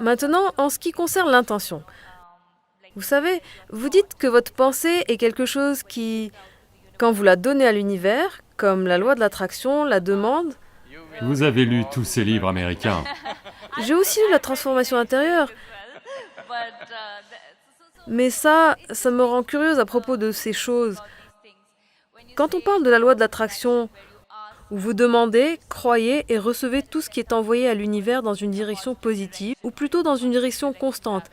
Maintenant, en ce qui concerne l'intention, vous savez, vous dites que votre pensée est quelque chose qui, quand vous la donnez à l'univers, comme la loi de l'attraction, la demande, Vous avez lu tous ces livres américains. j'ai aussi lu la transformation intérieure, mais ça me rend curieuse à propos de ces choses. Quand on parle de la loi de l'attraction, où vous demandez, croyez et recevez tout ce qui est envoyé à l'univers dans une direction positive, ou plutôt dans une direction constante,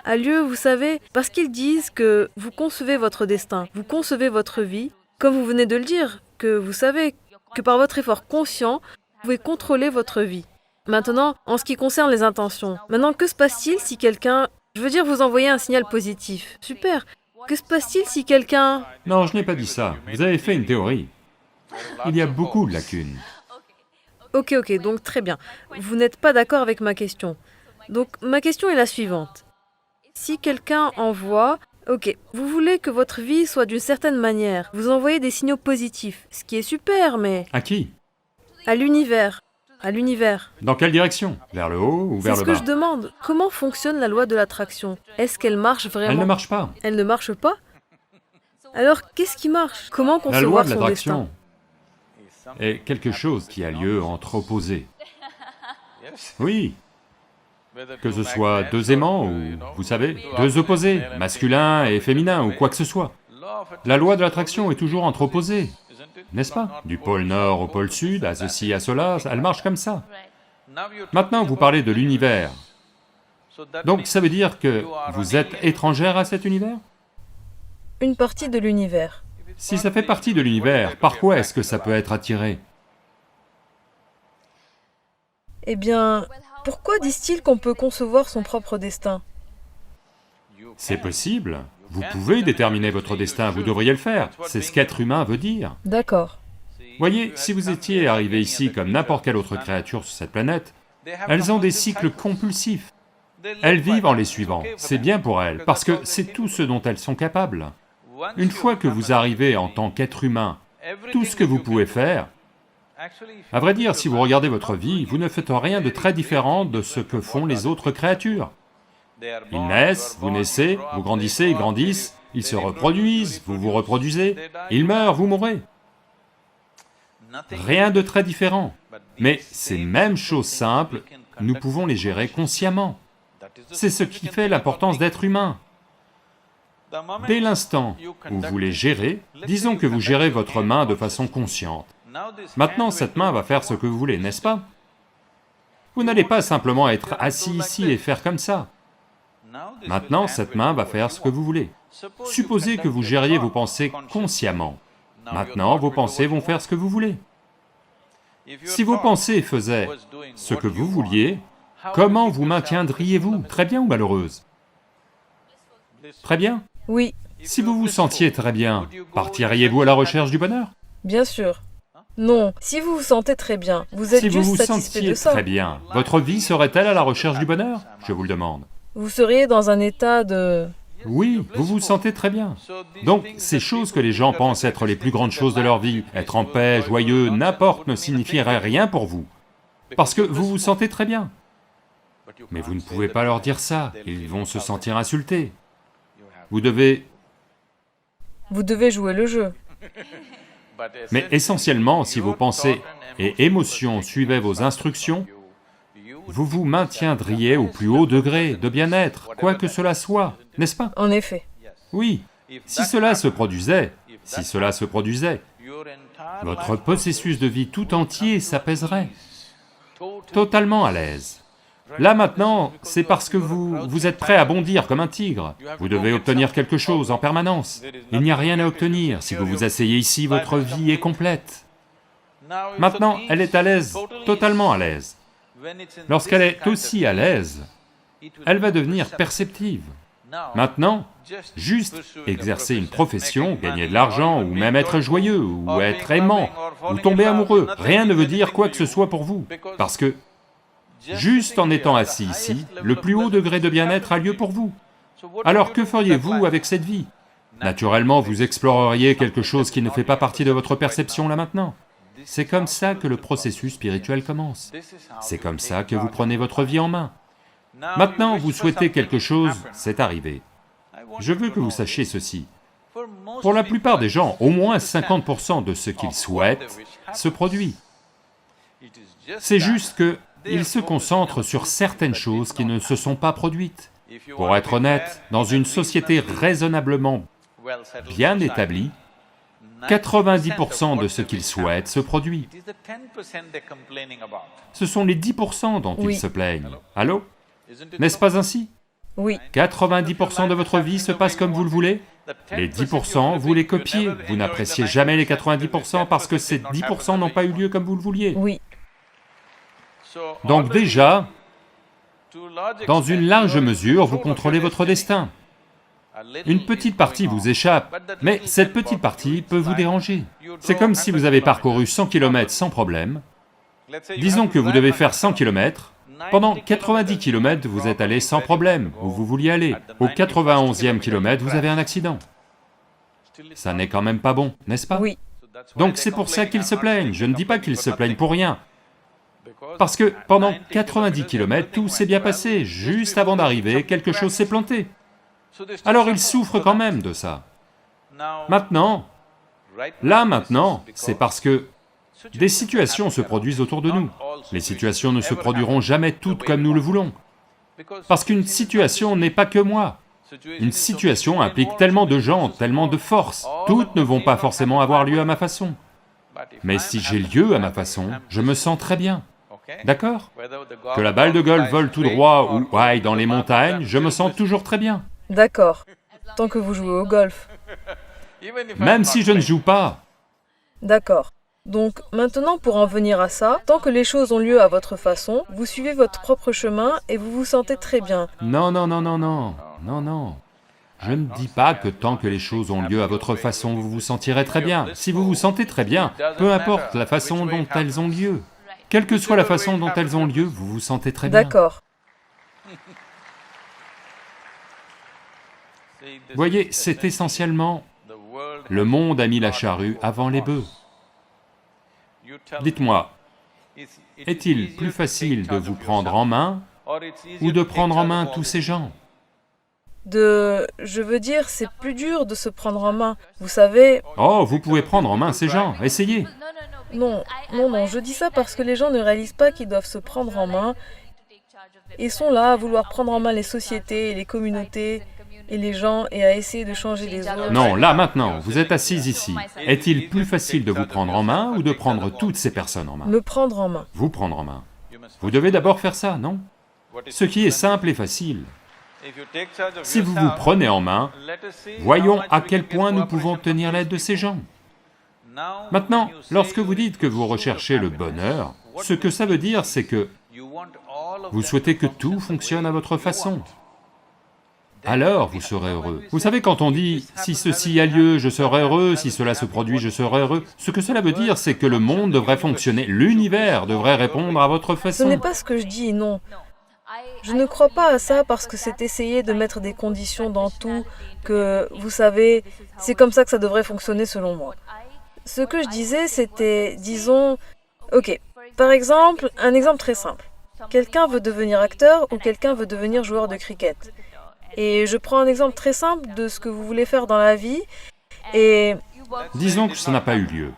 a lieu, vous savez, parce qu'ils disent que vous concevez votre destin, vous concevez votre vie, comme vous venez de le dire, que vous savez que par votre effort conscient, vous pouvez contrôler votre vie. Maintenant, en ce qui concerne les intentions, maintenant, que se passe-t-il si quelqu'un, je veux dire, vous envoyez un signal positif? Super. Que se passe-t-il si quelqu'un... Non, je n'ai pas dit ça. Vous avez fait une théorie. Il y a beaucoup de lacunes. Ok, donc très bien. Vous n'êtes pas d'accord avec ma question. Donc, ma question est la suivante. Si quelqu'un envoie... Ok, vous voulez que votre vie soit d'une certaine manière. Vous envoyez des signaux positifs, ce qui est super, mais... À qui? À l'univers. À l'univers. Dans quelle direction? Vers le haut ou C'est vers ce le que bas? je demande. Comment fonctionne la loi de l'attraction? Est-ce qu'elle marche vraiment? Elle ne marche pas. Elle ne marche pas? Alors, qu'est-ce qui marche? Comment La loi concevoir de son l'attraction destin? est quelque chose qui a lieu entre opposés. Oui, que ce soit deux aimants ou, vous savez, deux opposés, masculin et féminin ou quoi que ce soit. La loi de l'attraction est toujours entre opposés, n'est-ce pas? Du pôle nord au pôle sud, à ceci, à cela, elle marche comme ça. Maintenant, vous parlez de l'univers. Donc ça veut dire que vous êtes étrangère à cet univers? Une partie de l'univers. Si ça fait partie de l'univers, par quoi est-ce que ça peut être attiré? Eh bien, pourquoi disent-ils qu'on peut concevoir son propre destin? C'est possible. Vous pouvez déterminer votre destin, vous devriez le faire. C'est ce qu'être humain veut dire. D'accord. Voyez, si vous étiez arrivé ici comme n'importe quelle autre créature sur cette planète, elles ont des cycles compulsifs. Elles vivent en les suivant, c'est bien pour elles, parce que c'est tout ce dont elles sont capables. Une fois que vous arrivez en tant qu'être humain, tout ce que vous pouvez faire, à vrai dire, si vous regardez votre vie, vous ne faites rien de très différent de ce que font les autres créatures. Ils naissent, vous naissez, vous grandissez, ils grandissent, ils se reproduisent, vous vous reproduisez, ils meurent, vous mourrez. Rien de très différent. Mais ces mêmes choses simples, nous pouvons les gérer consciemment. C'est ce qui fait l'importance d'être humain. Dès l'instant où vous les gérez, disons que vous gérez votre main de façon consciente. Maintenant, cette main va faire ce que vous voulez, n'est-ce pas? Vous n'allez pas simplement être assis ici et faire comme ça. Maintenant, cette main va faire ce que vous voulez. Supposez que vous gériez vos pensées consciemment. Maintenant, vos pensées vont faire ce que vous voulez. Si vos pensées faisaient ce que vous vouliez, comment vous maintiendriez-vous? Très bien ou malheureuse? Très bien. Oui, Si vous vous sentiez très bien, partiriez-vous à la recherche du bonheur? bien sûr. Non, si vous vous sentez très bien, vous êtes Si vous juste vous satisfait sentiez de ça. très bien, votre vie serait-elle à la recherche du bonheur? Je vous le demande. Vous seriez dans un état de... Oui, vous vous sentez très bien. Donc, ces choses que les gens pensent être les plus grandes choses de leur vie, être en paix, joyeux, n'importe, ne signifieraient rien pour vous. Parce que vous vous sentez très bien. Mais vous ne pouvez pas leur dire ça, ils vont se sentir insultés. Vous devez... Vous devez jouer le jeu. Mais essentiellement, si vos pensées et émotions suivaient vos instructions, vous vous maintiendriez au plus haut degré de bien-être, quoi que cela soit, n'est-ce pas? En effet. Oui, si cela se produisait, votre processus de vie tout entier s'apaiserait, totalement à l'aise. Là maintenant, c'est parce que vous êtes prêt à bondir comme un tigre. Vous devez obtenir quelque chose en permanence. Il n'y a rien à obtenir. Si vous vous asseyez ici, votre vie est complète. Maintenant, elle est à l'aise, totalement à l'aise. Lorsqu'elle est aussi à l'aise, elle va devenir perceptive. Maintenant, juste exercer une profession, gagner de l'argent, ou même être joyeux, ou être aimant, ou tomber amoureux, rien ne veut dire quoi que ce soit pour vous, parce que juste en étant assis ici, le plus haut degré de bien-être a lieu pour vous. Alors que feriez-vous avec cette vie? Naturellement, vous exploreriez quelque chose qui ne fait pas partie de votre perception là maintenant. C'est comme ça que le processus spirituel commence. C'est comme ça que vous prenez votre vie en main. Maintenant, vous souhaitez quelque chose, c'est arrivé. Je veux que vous sachiez ceci. Pour la plupart des gens, au moins 50% de ce qu'ils souhaitent se produit. C'est juste qu'ils se concentrent sur certaines choses qui ne se sont pas produites. Pour être honnête, dans une société raisonnablement bien établie, 90% de ce qu'ils souhaitent se produit. Ce sont les 10% dont ils se plaignent. Allô? N'est-ce pas ainsi? Oui. 90% de votre vie se passe comme vous le voulez? Les 10%, vous les copiez, vous n'appréciez jamais les 90% parce que ces 10% n'ont pas eu lieu comme vous le vouliez. Oui. Donc déjà, dans une large mesure, vous contrôlez votre destin. Une petite partie vous échappe, mais cette petite partie peut vous déranger. C'est comme si vous avez parcouru 100 km sans problème. Disons que vous devez faire 100 km, pendant 90 km vous êtes allé sans problème, où vous vouliez aller. Au 91e kilomètre, vous avez un accident. Ça n'est quand même pas bon, n'est-ce pas? Oui. Donc c'est pour ça qu'ils se plaignent, je ne dis pas qu'ils se plaignent pour rien. Parce que pendant 90 km, tout s'est bien passé, juste avant d'arriver, quelque chose s'est planté. Alors ils souffrent quand même de ça. Maintenant, là maintenant, c'est parce que des situations se produisent autour de nous. Les situations ne se produiront jamais toutes comme nous le voulons. Parce qu'une situation n'est pas que moi. Une situation implique tellement de gens, tellement de forces, toutes ne vont pas forcément avoir lieu à ma façon. Mais si j'ai lieu à ma façon, je me sens très bien. D'accord? Que la balle de golf vole tout droit ou aille dans les montagnes, je me sens toujours très bien. D'accord. Tant que vous jouez au golf. Même si je ne joue pas. D'accord. Donc maintenant, pour en venir à ça, tant que les choses ont lieu à votre façon, vous suivez votre propre chemin et vous vous sentez très bien. Non, non, non, non, non, non, non. Je ne dis pas que tant que les choses ont lieu à votre façon, vous vous sentirez très bien. Si vous vous sentez très bien, peu importe la façon dont elles ont lieu. Quelle que soit la façon dont elles ont lieu, vous vous sentez très bien. D'accord. Voyez, c'est essentiellement, le monde a mis la charrue avant les bœufs. Dites-moi, est-il plus facile de vous prendre en main ou de prendre en main tous ces gens? Je veux dire, c'est plus dur de se prendre en main. Vous savez... Oh, vous pouvez prendre en main ces gens, essayez. Non, non, non, je dis ça parce que les gens ne réalisent pas qu'ils doivent se prendre en main et sont là à vouloir prendre en main les sociétés, et les communautés et les gens et à essayer de changer les autres. Non, là maintenant, vous êtes assis ici. Est-il plus facile de vous prendre en main ou de prendre toutes ces personnes en main? Me prendre en main. Vous prendre en main. Vous devez d'abord faire ça, non? Ce qui est simple et facile. Si vous vous prenez en main, voyons à quel point nous pouvons obtenir l'aide de ces gens. Maintenant, lorsque vous dites que vous recherchez le bonheur, ce que ça veut dire, c'est que vous souhaitez que tout fonctionne à votre façon. Alors vous serez heureux. Vous savez, quand on dit « si ceci a lieu, je serai heureux, si cela se produit, je serai heureux », ce que cela veut dire, c'est que le monde devrait fonctionner, l'univers devrait répondre à votre Ce façon. n'est pas ce que je dis, non. Je ne crois pas à ça parce que c'est essayer de mettre des conditions dans tout, que, vous savez, c'est comme ça que ça devrait fonctionner selon moi. Ce que je disais, c'était, disons... Ok, par exemple, un exemple très simple. Quelqu'un veut devenir acteur ou quelqu'un veut devenir joueur de cricket. Et je prends un exemple très simple de ce que vous voulez faire dans la vie, et... Disons que ça n'a pas eu lieu.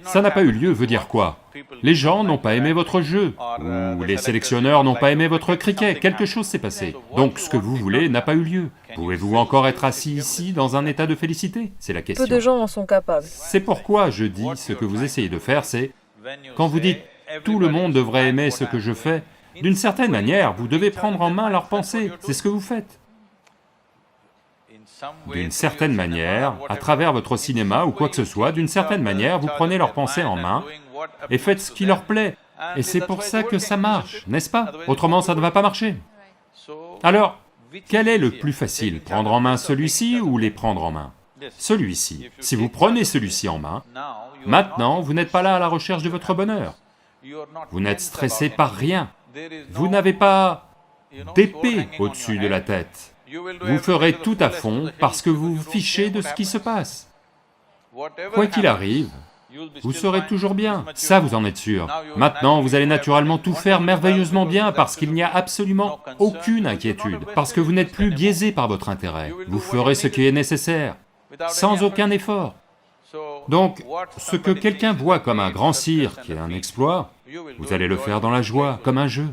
Ça n'a pas eu lieu veut dire quoi? Les gens n'ont pas aimé votre jeu, ou les sélectionneurs n'ont pas aimé votre cricket, quelque chose s'est passé. Donc ce que vous voulez n'a pas eu lieu. Pouvez-vous encore être assis ici dans un état de félicité? C'est la question. Peu de gens en sont capables. C'est pourquoi je dis, ce que vous essayez de faire, c'est... Quand vous dites « tout le monde devrait aimer ce que je fais », d'une certaine manière, vous devez prendre en main leurs pensées, c'est ce que vous faites. D'une certaine manière, à travers votre cinéma ou quoi que ce soit, d'une certaine manière, vous prenez leurs pensées en main et faites ce qui leur plaît. Et c'est pour ça que ça marche, n'est-ce pas? Autrement, ça ne va pas marcher. Alors, quel est le plus facile, prendre en main celui-ci ou les prendre en main? Celui-ci. Si vous prenez celui-ci en main, maintenant, vous n'êtes pas là à la recherche de votre bonheur. Vous n'êtes stressé par rien. Vous n'avez pas d'épée au-dessus de la tête. Vous ferez tout à fond parce que vous vous fichez de ce qui se passe. Quoi qu'il arrive, Vous serez toujours bien, ça vous en êtes sûr. Maintenant, vous allez naturellement tout faire merveilleusement bien parce qu'il n'y a absolument aucune inquiétude, parce que vous n'êtes plus biaisé par votre intérêt. Vous ferez ce qui est nécessaire, sans aucun effort. Donc, ce que quelqu'un voit comme un grand cirque et un exploit, vous allez le faire dans la joie, comme un jeu.